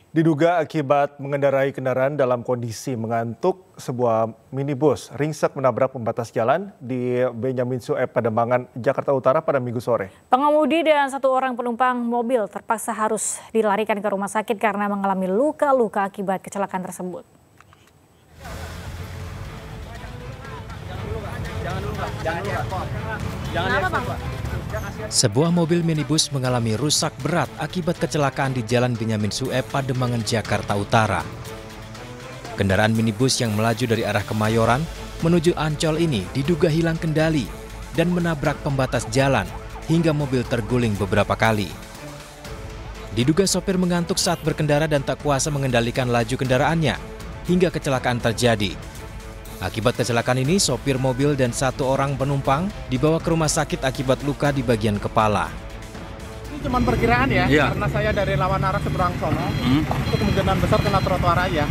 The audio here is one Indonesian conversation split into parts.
Diduga akibat mengendarai kendaraan dalam kondisi mengantuk, sebuah minibus ringsek menabrak pembatas jalan di Benyamin Sueb, Pademangan, Jakarta Utara pada Minggu sore. Pengemudi dan satu orang penumpang mobil terpaksa harus dilarikan ke rumah sakit karena mengalami luka-luka akibat kecelakaan tersebut. Sebuah mobil minibus mengalami rusak berat akibat kecelakaan di Jalan Benyamin Sueb, Pademangan, Jakarta Utara. Kendaraan minibus yang melaju dari arah Kemayoran menuju Ancol ini diduga hilang kendali dan menabrak pembatas jalan hingga mobil terguling beberapa kali. Diduga sopir mengantuk saat berkendara dan tak kuasa mengendalikan laju kendaraannya hingga kecelakaan terjadi. Akibat kecelakaan ini, sopir mobil dan satu orang penumpang dibawa ke rumah sakit akibat luka di bagian kepala. Ini cuma perkiraan ya, karena saya dari lawan arah seberang sono, itu kemungkinan besar kena trotoar aja.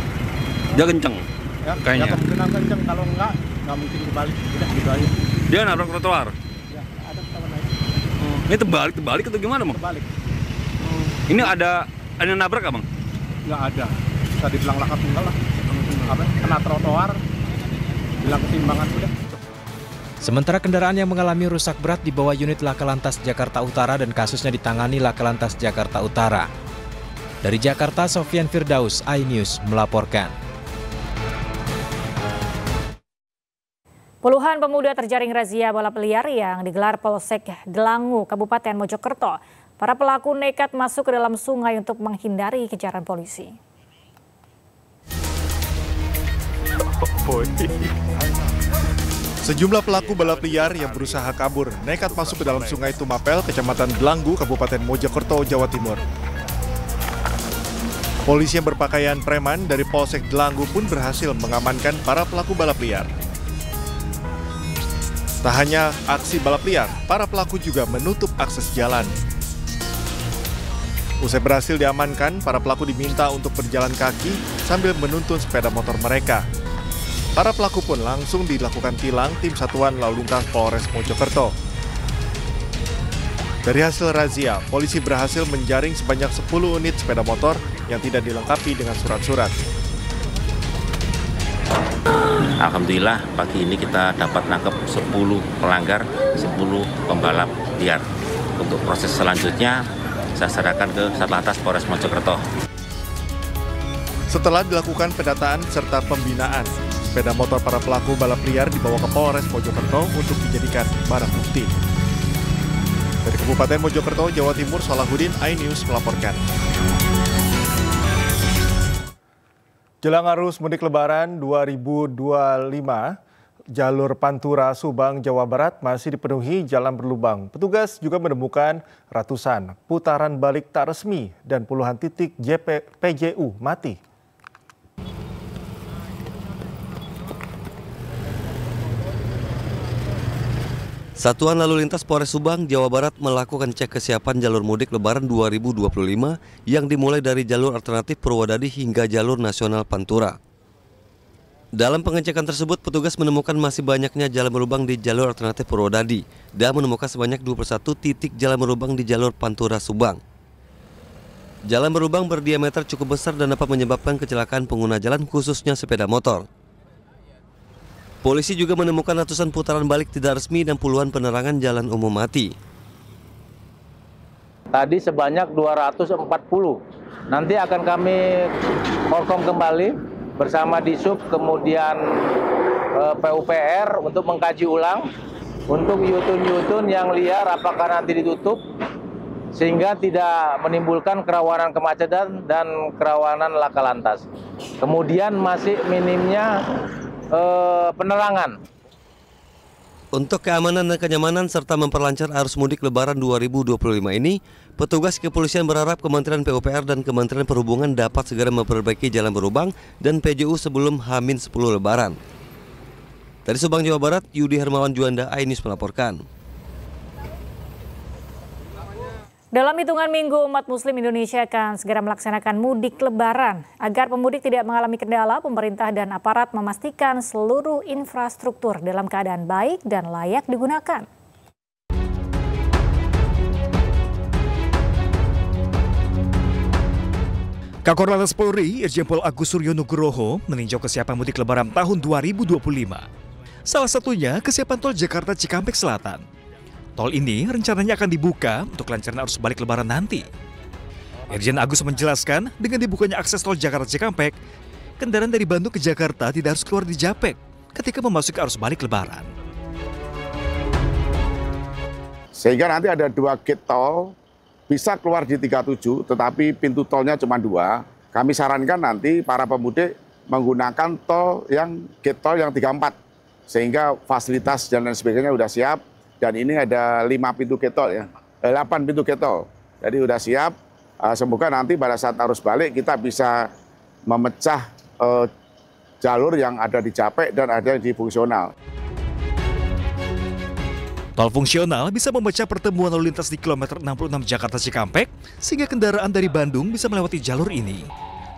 Dia kenceng? Ya, kayaknya. Ya kemungkinan kenceng, kalau enggak mungkin dibalik, udah gitu aja. Dia nabrak trotoar? Ya, ada ketahuan aja. Ini terbalik atau gimana, Bang? Terbalik. Ini ada yang nabrak, Bang? Nggak ada, bisa dibilang laka tunggal lah. Kena trotoar. Bilang keseimbangan sudah. Sementara kendaraan yang mengalami rusak berat dibawa unit Laka Lantas Jakarta Utara dan kasusnya ditangani Laka Lantas Jakarta Utara. Dari Jakarta, Sofian Firdaus, iNews melaporkan. Puluhan pemuda terjaring razia balap liar yang digelar Polsek Delangu, Kabupaten Mojokerto. Para pelaku nekat masuk ke dalam sungai untuk menghindari kejaran polisi. Sejumlah pelaku balap liar yang berusaha kabur nekat masuk ke dalam Sungai Tumapel, Kecamatan Delangu, Kabupaten Mojokerto, Jawa Timur. Polisi yang berpakaian preman dari Polsek Delangu pun berhasil mengamankan para pelaku balap liar. Tak hanya aksi balap liar, para pelaku juga menutup akses jalan. Usai berhasil diamankan, para pelaku diminta untuk berjalan kaki sambil menuntun sepeda motor mereka. Para pelaku pun langsung dilakukan tilang tim Satuan Lalu Lintas Polres Mojokerto. Dari hasil razia, polisi berhasil menjaring sebanyak 10 unit sepeda motor yang tidak dilengkapi dengan surat-surat. Alhamdulillah pagi ini kita dapat nangkep 10 pelanggar, 10 pembalap liar. Untuk proses selanjutnya saya serahkan ke Satlantas Polres Mojokerto. Setelah dilakukan pendataan serta pembinaan, sepeda motor para pelaku balap liar dibawa ke Polres Mojokerto untuk dijadikan barang bukti. Dari Kabupaten Mojokerto, Jawa Timur, Salahuddin, iNews melaporkan. Jelang arus mudik Lebaran 2025, jalur Pantura Subang, Jawa Barat masih dipenuhi jalan berlubang. Petugas juga menemukan ratusan putaran balik tak resmi dan puluhan titik PJU mati. Satuan Lalu Lintas Polres Subang, Jawa Barat melakukan cek kesiapan jalur mudik Lebaran 2025 yang dimulai dari jalur alternatif Purwodadi hingga jalur nasional Pantura. Dalam pengecekan tersebut, petugas menemukan masih banyaknya jalan berlubang di jalur alternatif Purwodadi dan menemukan sebanyak 21 titik jalan berlubang di jalur Pantura Subang. Jalan berlubang berdiameter cukup besar dan dapat menyebabkan kecelakaan pengguna jalan khususnya sepeda motor. Polisi juga menemukan ratusan putaran balik tidak resmi dan puluhan penerangan jalan umum mati. Tadi sebanyak 240. Nanti akan kami konfirm kembali bersama Disub, kemudian PUPR untuk mengkaji ulang untuk yutun-yutun yang liar apakah nanti ditutup sehingga tidak menimbulkan kerawanan kemacetan dan kerawanan laka lantas. Kemudian masih minimnya penerangan. Untuk keamanan dan kenyamanan serta memperlancar arus mudik Lebaran 2025 ini, petugas kepolisian berharap Kementerian PUPR dan Kementerian Perhubungan dapat segera memperbaiki jalan berlubang dan PJU sebelum H-10 Lebaran. Dari Subang, Jawa Barat, Yudi Hermawan Juanda, iNews melaporkan. Dalam hitungan minggu, umat Muslim Indonesia akan segera melaksanakan mudik Lebaran. Agar pemudik tidak mengalami kendala, pemerintah dan aparat memastikan seluruh infrastruktur dalam keadaan baik dan layak digunakan. Kakor Lantas Polri, Irjen Pol Agus Suryo Nugroho meninjau kesiapan mudik Lebaran tahun 2025. Salah satunya kesiapan tol Jakarta Cikampek Selatan. Tol ini rencananya akan dibuka untuk kelancaran arus balik Lebaran nanti. Irjen Agus menjelaskan, dengan dibukanya akses tol Jakarta Cikampek, kendaraan dari Bandung ke Jakarta tidak harus keluar di Japek ketika memasuki arus balik Lebaran. Sehingga nanti ada 2 gate tol, bisa keluar di 37, tetapi pintu tolnya cuma 2. Kami sarankan nanti para pemudik menggunakan gate tol yang 34, sehingga fasilitas dan lain sebagainya sudah siap. Dan ini ada 5 pintu gate tol ya, 8 pintu gate tol. Jadi sudah siap. Semoga nanti pada saat arus balik kita bisa memecah jalur yang ada di Japek dan ada di fungsional. Tol fungsional bisa memecah pertemuan lalu lintas di kilometer 66 Jakarta Cikampek, sehingga kendaraan dari Bandung bisa melewati jalur ini.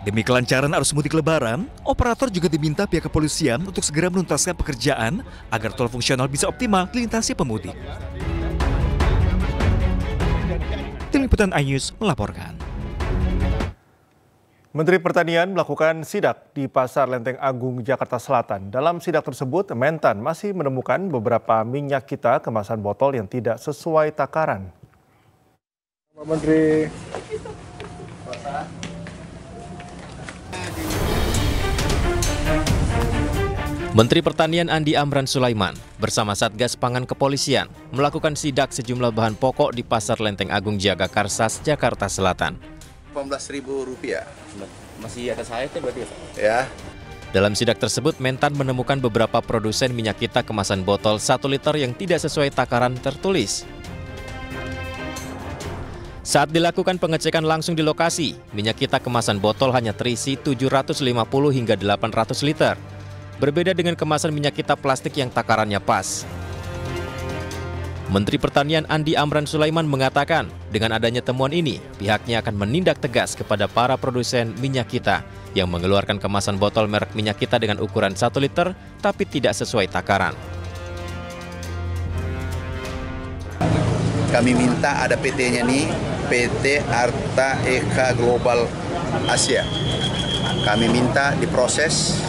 Demi kelancaran arus mudik Lebaran, operator juga diminta pihak kepolisian untuk segera menuntaskan pekerjaan agar tol fungsional bisa optimal dilintasi pemudik. Tim Liputan iNews melaporkan. Menteri Pertanian melakukan sidak di Pasar Lenteng Agung, Jakarta Selatan. Dalam sidak tersebut, Mentan masih menemukan beberapa minyak kita kemasan botol yang tidak sesuai takaran. Pak Menteri. Menteri Pertanian Andi Amran Sulaiman bersama Satgas Pangan Kepolisian melakukan sidak sejumlah bahan pokok di Pasar Lenteng Agung Jagakarsas, Jakarta Selatan. Rp18.000. Masih ada sayapnya berarti ya, Pak? Ya. Dalam sidak tersebut, Mentan menemukan beberapa produsen minyak kita kemasan botol 1 liter yang tidak sesuai takaran tertulis. Saat dilakukan pengecekan langsung di lokasi, minyak kita kemasan botol hanya terisi 750 hingga 800 liter. Berbeda dengan kemasan minyak kita plastik yang takarannya pas. Menteri Pertanian Andi Amran Sulaiman mengatakan, dengan adanya temuan ini, pihaknya akan menindak tegas kepada para produsen minyak kita yang mengeluarkan kemasan botol merek minyak kita dengan ukuran 1 liter tapi tidak sesuai takaran. Kami minta ada PT-nya nih, PT Arta Eka Global Asia. Kami minta diproses,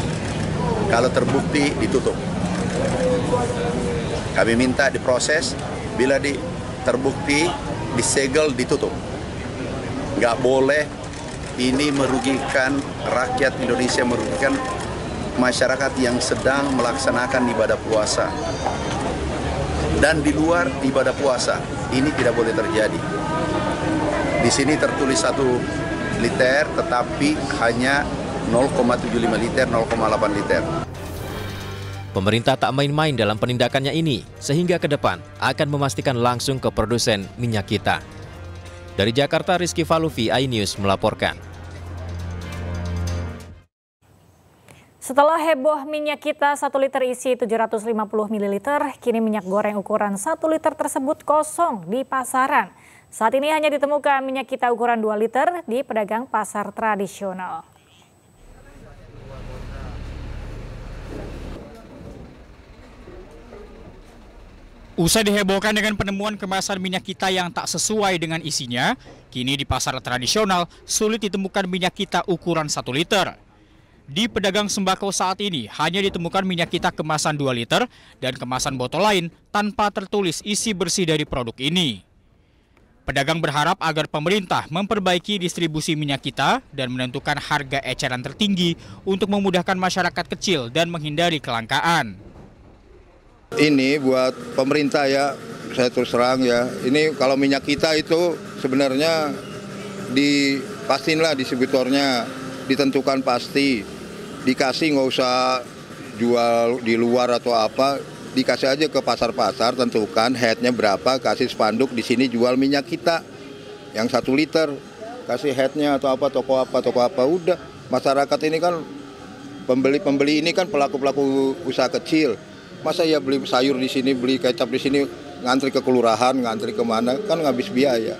kalau terbukti ditutup. Kami minta diproses, bila terbukti disegel ditutup. Nggak boleh ini merugikan rakyat Indonesia, merugikan masyarakat yang sedang melaksanakan ibadah puasa. Dan di luar ibadah puasa, ini tidak boleh terjadi. Di sini tertulis 1 liter, tetapi hanya 0,75 liter, 0,8 liter. Pemerintah tak main-main dalam penindakannya ini, sehingga ke depan akan memastikan langsung ke produsen minyak kita. Dari Jakarta, Rizky Falufi, iNews melaporkan. Setelah heboh minyak kita 1 liter isi 750 ml, kini minyak goreng ukuran 1 liter tersebut kosong di pasaran. Saat ini hanya ditemukan minyak kita ukuran 2 liter di pedagang pasar tradisional. Usai dihebohkan dengan penemuan kemasan minyak kita yang tak sesuai dengan isinya, kini di pasar tradisional sulit ditemukan minyak kita ukuran 1 liter. Di pedagang sembako saat ini hanya ditemukan minyak kita kemasan 2 liter dan kemasan botol lain tanpa tertulis isi bersih dari produk ini. Pedagang berharap agar pemerintah memperbaiki distribusi minyak kita dan menentukan harga eceran tertinggi untuk memudahkan masyarakat kecil dan menghindari kelangkaan. Ini buat pemerintah ya, saya terus terang ya. Ini kalau minyak kita itu sebenarnya pastiin distributornya, ditentukan pasti. Dikasih nggak usah jual di luar atau apa, dikasih aja ke pasar-pasar, tentukan headnya berapa, kasih spanduk di sini jual minyak kita yang 1 liter, kasih headnya atau apa, toko apa, udah. Masyarakat ini kan pembeli ini kan pelaku-pelaku usaha kecil. Masa ya beli sayur di sini, beli kecap di sini, ngantri ke kelurahan, ngantri kemana, kan ngabis biaya.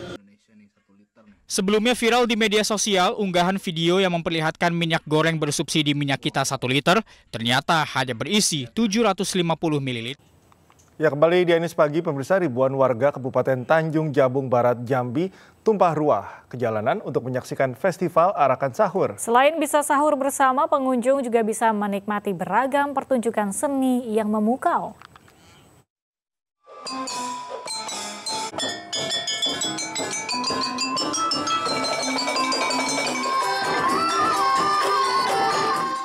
Sebelumnya viral di media sosial unggahan video yang memperlihatkan minyak goreng bersubsidi minyak kita 1 liter ternyata hanya berisi 750 ml. Ya, kembali di Anies Pagi, pemirsa, ribuan warga Kabupaten Tanjung Jabung Barat, Jambi tumpah ruah ke jalanan untuk menyaksikan festival Arakan Sahur. Selain bisa sahur bersama, pengunjung juga bisa menikmati beragam pertunjukan seni yang memukau.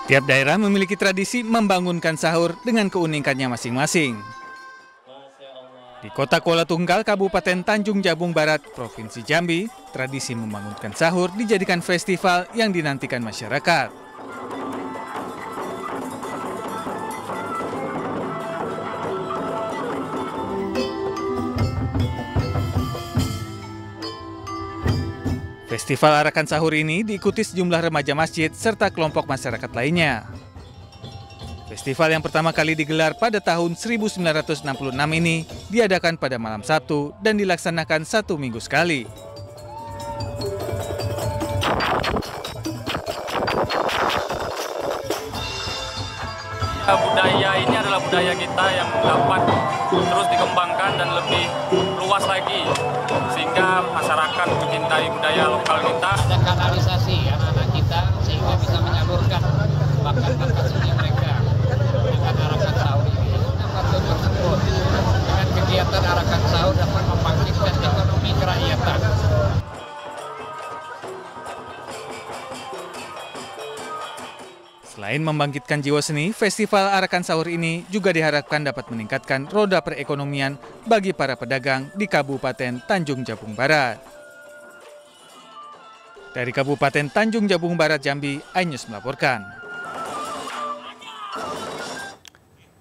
Tiap daerah memiliki tradisi membangunkan sahur dengan keunikannya masing-masing. Di Kota Kuala Tunggal, Kabupaten Tanjung Jabung Barat, Provinsi Jambi, tradisi membangunkan sahur dijadikan festival yang dinantikan masyarakat. Festival Arakan Sahur ini diikuti sejumlah remaja masjid serta kelompok masyarakat lainnya. Festival yang pertama kali digelar pada tahun 1966 ini diadakan pada malam Sabtu dan dilaksanakan 1 minggu sekali. Budaya ini adalah budaya kita yang dapat terus dikembangkan dan lebih luas lagi, sehingga masyarakat mencintai budaya lokal kita. Ada kanalisasi anak-anak kita sehingga bisa menyalurkan bakat-bakat seni mereka dengan Arakan Sahur ini. Dapat tersebut dengan kegiatan Arakan Sahur dapat membangkitkan ekonomi kerakyatan. Selain membangkitkan jiwa seni, Festival Arakan Sahur ini juga diharapkan dapat meningkatkan roda perekonomian bagi para pedagang di Kabupaten Tanjung Jabung Barat. Dari Kabupaten Tanjung Jabung Barat, Jambi, iNews melaporkan.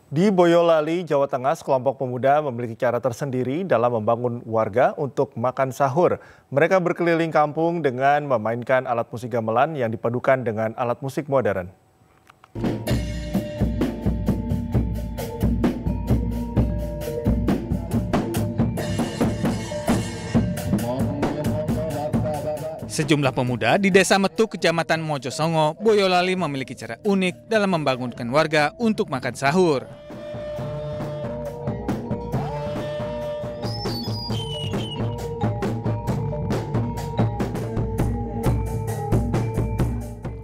Di Boyolali, Jawa Tengah, sekelompok pemuda memiliki cara tersendiri dalam membangun warga untuk makan sahur. Mereka berkeliling kampung dengan memainkan alat musik gamelan yang dipadukan dengan alat musik modern. Sejumlah pemuda di Desa Metuk, Kecamatan Mojosongo, Boyolali memiliki cara unik dalam membangunkan warga untuk makan sahur.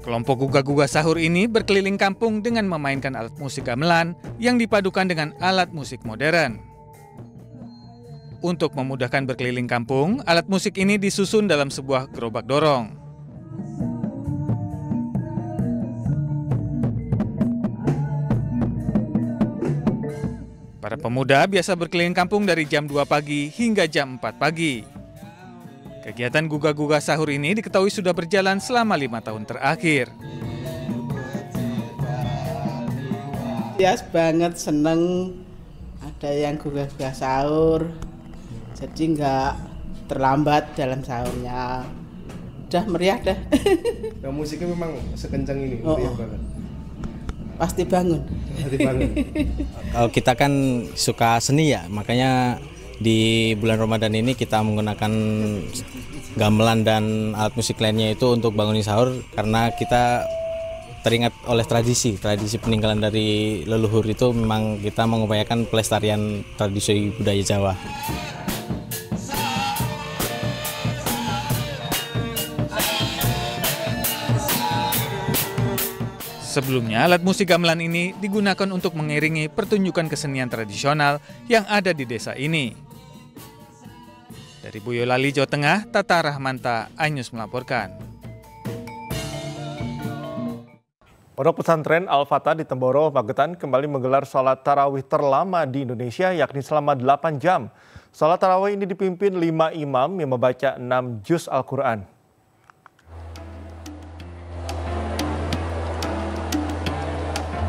Kelompok gugah-gugah sahur ini berkeliling kampung dengan memainkan alat musik gamelan yang dipadukan dengan alat musik modern. Untuk memudahkan berkeliling kampung, alat musik ini disusun dalam sebuah gerobak dorong. Para pemuda biasa berkeliling kampung dari jam 2 pagi hingga jam 4 pagi. Kegiatan gugah-gugah sahur ini diketahui sudah berjalan selama 5 tahun terakhir. Ya, banget seneng ada yang gugah-gugah sahur. Jadi nggak terlambat dalam sahurnya. Udah meriah dah. Nah, musiknya memang sekencang ini, meriah banget. Pasti bangun. Pasti bangun. Kalau kita kan suka seni ya, makanya di bulan Ramadan ini kita menggunakan gamelan dan alat musik lainnya itu untuk bangunin sahur karena kita teringat oleh tradisi peninggalan dari leluhur itu. Memang kita mengupayakan pelestarian tradisi budaya Jawa. Sebelumnya, alat musik gamelan ini digunakan untuk mengiringi pertunjukan kesenian tradisional yang ada di desa ini. Dari Boyolali, Jawa Tengah, Tata Rahmanta, iNews melaporkan. Pondok pesantren Al-Fatah di Temboro, Magetan kembali menggelar sholat tarawih terlama di Indonesia, yakni selama 8 jam. Sholat tarawih ini dipimpin 5 imam yang membaca 6 juz Al-Quran.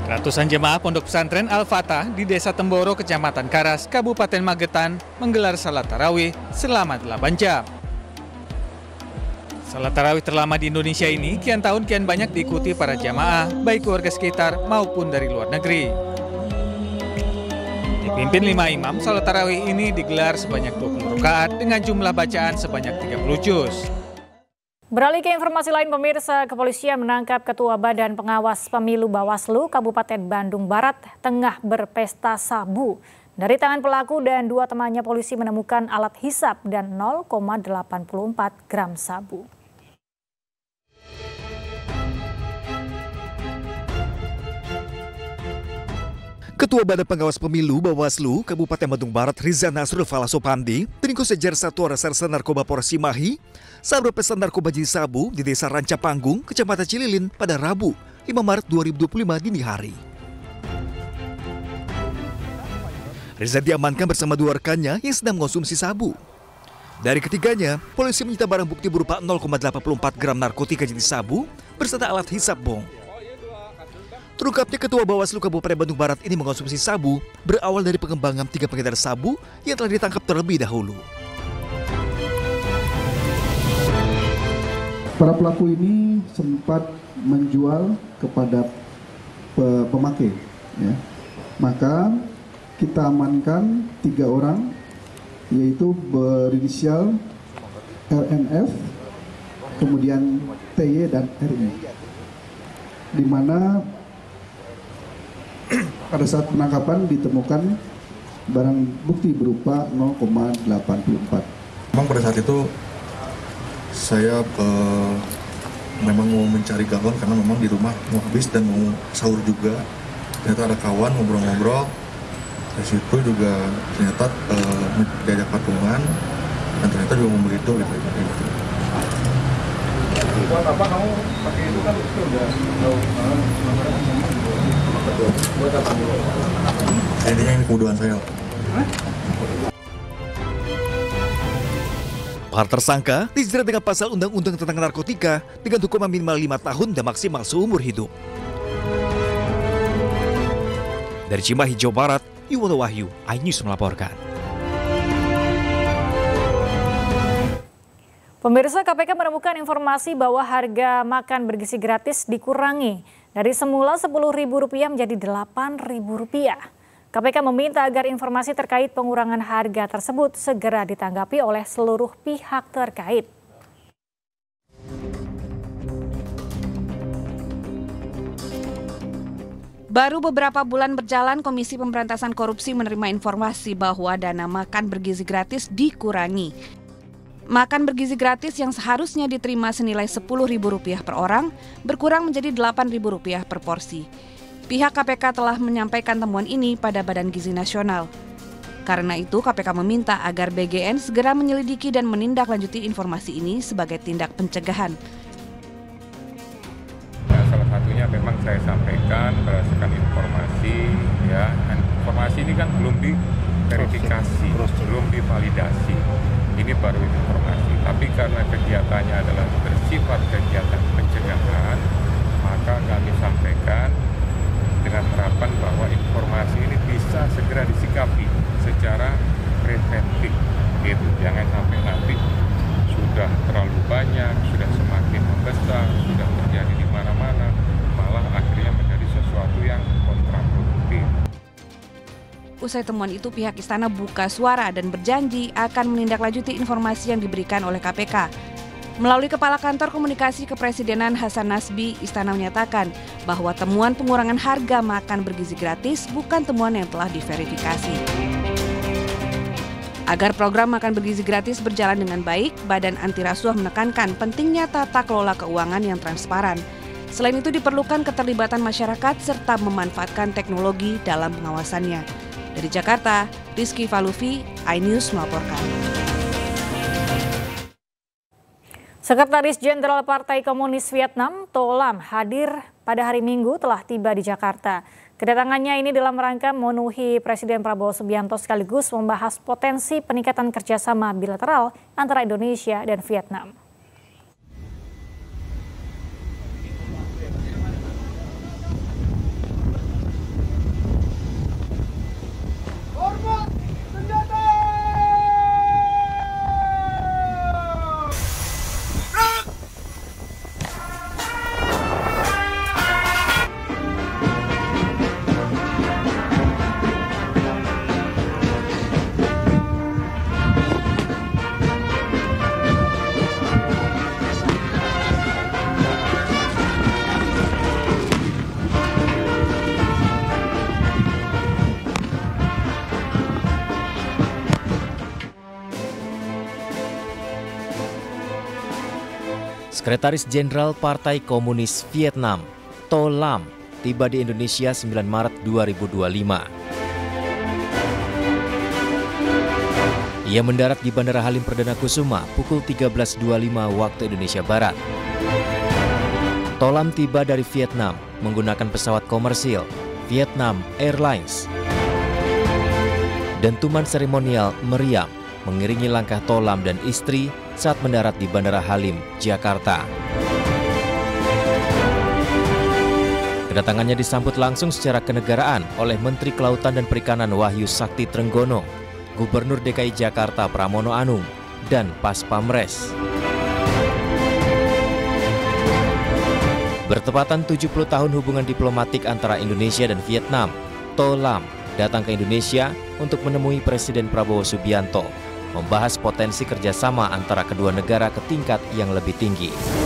Ratusan jemaah Pondok Pesantren Al-Fatah di Desa Temboro, Kecamatan Karas, Kabupaten Magetan menggelar salat tarawih selama 8 jam. Salat tarawih terlama di Indonesia ini kian tahun kian banyak diikuti para jamaah, baik warga sekitar maupun dari luar negeri. Dipimpin 5 imam, salat tarawih ini digelar sebanyak 20 rakaat dengan jumlah bacaan sebanyak 30 juz. Beralih ke informasi lain, pemirsa, kepolisian menangkap Ketua Badan Pengawas Pemilu Bawaslu Kabupaten Bandung Barat tengah berpesta sabu. Dari tangan pelaku dan 2 temannya, polisi menemukan alat hisap dan 0,84 gram sabu. Ketua Badan Pengawas Pemilu Bawaslu Kabupaten Bandung Barat Riza Nasrul Falasopandi diringkus sejar Satuan Reserse Narkoba Polres Cimahi saat berpesta narkoba jenis sabu di Desa Rancapanggung, Kecamatan Cililin pada Rabu 5 Maret 2025 dini hari. Riza diamankan bersama 2 rekannya yang sedang mengonsumsi sabu. Dari ketiganya, polisi menyita barang bukti berupa 0,84 gram narkotika jenis sabu beserta alat hisap bong. Terungkapnya Ketua Bawaslu Kabupaten Bandung Barat ini mengonsumsi sabu berawal dari pengembangan 3 pengedar sabu yang telah ditangkap terlebih dahulu. Para pelaku ini sempat menjual kepada pemakai, ya. Maka kita amankan 3 orang, yaitu berinisial LNF, kemudian TY dan RI, di mana pada saat penangkapan ditemukan barang bukti berupa 0,84. Memang pada saat itu saya memang mau mencari galon karena memang di rumah mau habis dan mau sahur juga. Ternyata ada kawan ngobrol-ngobrol. Dari situ juga ternyata diajak patungan dan ternyata juga membeli itu gitu. Buat apa kamu pakai itu kan itu udah buat apa? Intinya ini kebutuhan saya. Para tersangka dijerat dengan pasal Undang-Undang tentang Narkotika dengan hukuman minimal 5 tahun dan maksimal seumur hidup. Dari Cimahi, Jawa Barat, Yuwono Wahyu, iNews melaporkan. Pemirsa, KPK menemukan informasi bahwa harga makan bergizi gratis dikurangi dari semula Rp10.000 menjadi Rp8.000. KPK meminta agar informasi terkait pengurangan harga tersebut segera ditanggapi oleh seluruh pihak terkait. Baru beberapa bulan berjalan, Komisi Pemberantasan Korupsi menerima informasi bahwa dana makan bergizi gratis dikurangi. Makan bergizi gratis yang seharusnya diterima senilai Rp10.000 per orang berkurang menjadi Rp8.000 per porsi. Pihak KPK telah menyampaikan temuan ini pada Badan Gizi Nasional. Karena itu, KPK meminta agar BGN segera menyelidiki dan menindaklanjuti informasi ini sebagai tindak pencegahan. Salah satunya memang saya sampaikan berdasarkan informasi, ya, informasi ini kan belum diverifikasi, belum divalidasi. Ini baru informasi, tapi karena kegiatannya adalah bersifat kegiatan pencegahan, maka kami sampaikan dengan harapan bahwa informasi ini bisa segera disikapi secara preventif, gitu. Jangan sampai nanti sudah terlalu banyak, sudah semakin membesar, sudah terjadi di mana-mana, malah akhirnya menjadi sesuatu yang kontraproduktif. Usai temuan itu, pihak Istana buka suara dan berjanji akan menindaklanjuti informasi yang diberikan oleh KPK. Melalui Kepala Kantor Komunikasi Kepresidenan Hasan Nasbi, Istana menyatakan bahwa temuan pengurangan harga makan bergizi gratis bukan temuan yang telah diverifikasi. Agar program makan bergizi gratis berjalan dengan baik, Badan Anti Rasuah menekankan pentingnya tata kelola keuangan yang transparan. Selain itu diperlukan keterlibatan masyarakat serta memanfaatkan teknologi dalam pengawasannya. Dari Jakarta, Rizky Falufi, iNews melaporkan. Sekretaris Jenderal Partai Komunis Vietnam, To Lam, hadir pada hari Minggu telah tiba di Jakarta. Kedatangannya ini dalam rangka memenuhi Presiden Prabowo Subianto sekaligus membahas potensi peningkatan kerjasama bilateral antara Indonesia dan Vietnam. Sekretaris Jenderal Partai Komunis Vietnam, To Lam, tiba di Indonesia 9 Maret 2025. Ia mendarat di Bandara Halim Perdana Kusuma pukul 13.25 waktu Indonesia Barat. To Lam tiba dari Vietnam menggunakan pesawat komersil Vietnam Airlines. Dentuman seremonial meriam mengiringi langkah To Lam dan istri saat mendarat di Bandara Halim, Jakarta. Kedatangannya disambut langsung secara kenegaraan oleh Menteri Kelautan dan Perikanan Wahyu Sakti Trenggono, Gubernur DKI Jakarta Pramono Anung, dan Pas Pamres. Bertepatan 70 tahun hubungan diplomatik antara Indonesia dan Vietnam, To Lam datang ke Indonesia untuk menemui Presiden Prabowo Subianto, membahas potensi kerjasama antara kedua negara ke tingkat yang lebih tinggi.